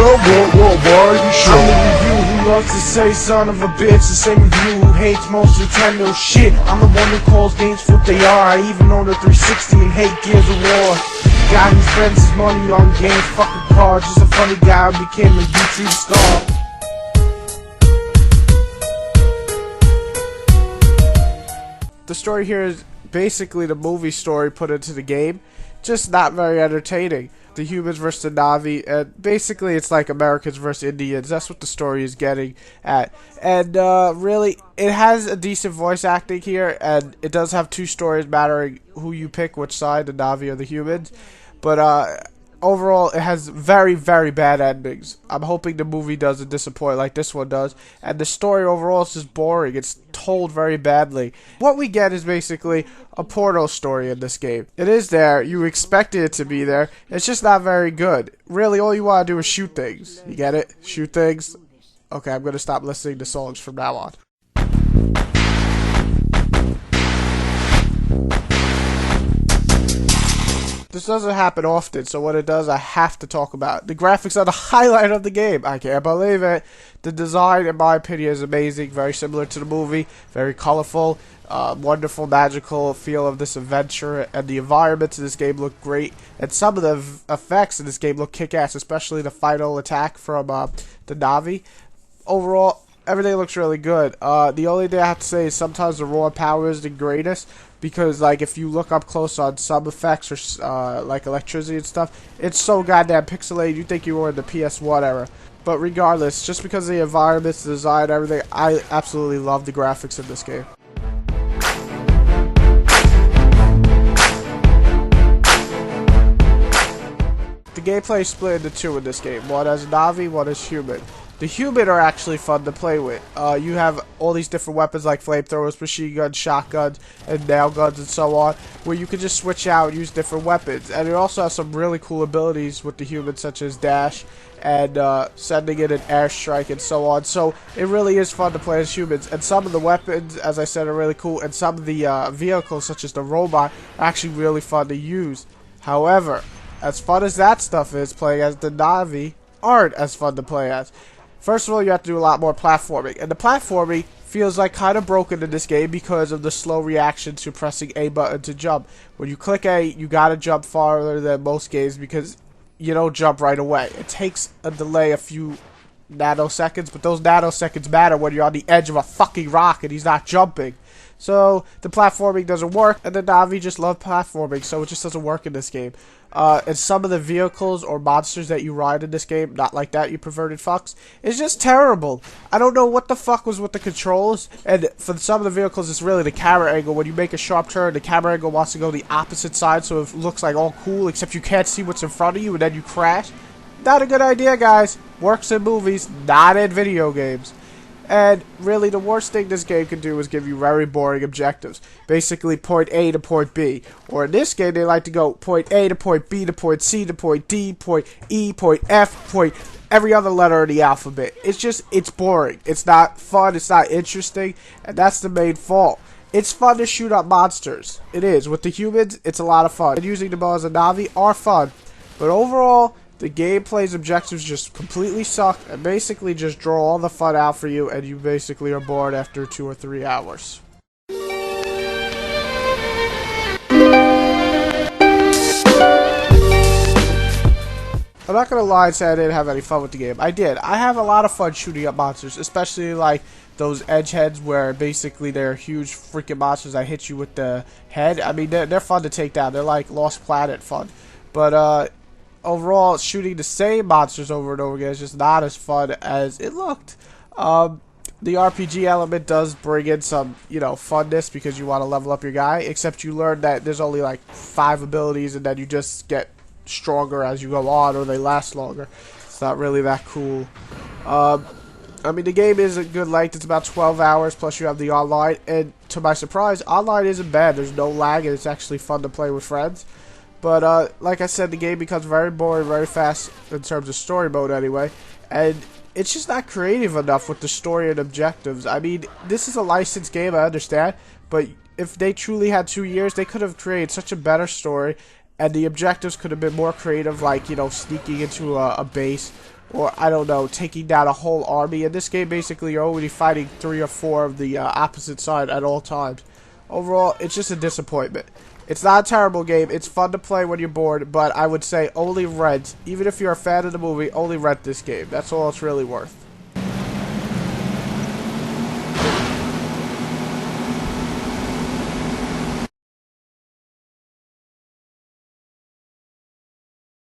I'm the review who loves to say son of a bitch. The same review who hates most Nintendo shit. I'm the one who calls games what they are. I even own a 360 and hate Gears of War. Guy who spends his money on games, fucking cards. Just a funny guy who became a YouTube star. The story here is basically the movie story put into the game, just not very entertaining. The humans versus the Na'vi, and basically it's like Americans versus Indians. That's what the story is getting at. And really, it has a decent voice acting here, and it does have two stories mattering who you pick, which side, the Na'vi or the humans. But overall, it has very, very bad endings. I'm hoping the movie doesn't disappoint like this one does. And the story overall is just boring. It's told very badly. What we get is basically a portal story in this game. It is there. You expected it to be there. It's just not very good. Really, all you want to do is shoot things. You get it? Shoot things? Okay, I'm going to stop listening to songs from now on. This doesn't happen often, so when it does, I have to talk about it. The graphics are the highlight of the game. I can't believe it. The design, in my opinion, is amazing. Very similar to the movie. Very colorful. Wonderful, magical feel of this adventure. And the environments in this game look great. And some of the effects in this game look kick-ass, especially the final attack from the Na'vi. Overall, everything looks really good. The only thing I have to say is sometimes the raw power is the greatest. Because, like, if you look up close on some effects or, like, electricity and stuff, it's so goddamn pixelated, you think you were in the PS1 era. But regardless, just because of the environments, the design, everything, I absolutely love the graphics in this game. The gameplay is split into two in this game. One as Na'vi, one as human. The human are actually fun to play with. You have all these different weapons like flamethrowers, machine guns, shotguns, and nail guns, and so on, where you can just switch out and use different weapons. And it also has some really cool abilities with the humans, such as dash and sending in an airstrike and so on. So it really is fun to play as humans. And some of the weapons, as I said, are really cool. And some of the vehicles, such as the robot, are actually really fun to use. However, as fun as that stuff is, playing as the Na'vi aren't as fun to play as. First of all, you have to do a lot more platforming, and the platforming feels like kind of broken in this game because of the slow reaction to pressing A button to jump. When you click A, you gotta jump farther than most games because you don't jump right away. It takes a delay a few nanoseconds, but those nanoseconds matter when you're on the edge of a fucking rock and he's not jumping. So the platforming doesn't work, and the Na'vi just love platforming, so it just doesn't work in this game. And some of the vehicles or monsters that you ride in this game, not like that, you perverted fucks, is just terrible. I don't know what the fuck was with the controls, and for some of the vehicles, it's really the camera angle. When you make a sharp turn, the camera angle wants to go the opposite side, so it looks like all cool, except you can't see what's in front of you, and then you crash. Not a good idea, guys. Works in movies, not in video games. And really, the worst thing this game can do is give you very boring objectives. Basically, point A to point B. Or in this game, they like to go point A to point B to point C to point D, point E, point F, point every other letter of the alphabet. It's boring. It's not fun. It's not interesting. And that's the main fault. It's fun to shoot up monsters. It is. With the humans, it's a lot of fun. And using the bows and Na'vi are fun. But overall, the gameplay's objectives just completely suck and basically just draw all the fun out for you, and you basically are bored after 2 or 3 hours. I'm not gonna lie and say I didn't have any fun with the game. I did. I have a lot of fun shooting up monsters, especially like those edge heads where basically they're huge freaking monsters that hit you with the head. I mean, they're fun to take down. They're like Lost Planet fun. But, overall, shooting the same monsters over and over again is just not as fun as it looked. The RPG element does bring in some, funness because you want to level up your guy, except you learn that there's only like 5 abilities and then you just get stronger as you go on, or they last longer. It's not really that cool. I mean, the game is a good length. It's about 12 hours, plus you have the online, and to my surprise, online isn't bad. There's no lag, and it's actually fun to play with friends. But, like I said, the game becomes very boring very fast in terms of story mode anyway. And it's just not creative enough with the story and objectives. I mean, this is a licensed game, I understand. But if they truly had 2 years, they could have created such a better story. And the objectives could have been more creative, like, sneaking into a base. or I don't know, taking down a whole army. In this game, basically, you're only fighting 3 or 4 of the opposite side at all times. Overall, it's just a disappointment. It's not a terrible game. It's fun to play when you're bored, but I would say only rent. Even if you're a fan of the movie, only rent this game. That's all it's really worth.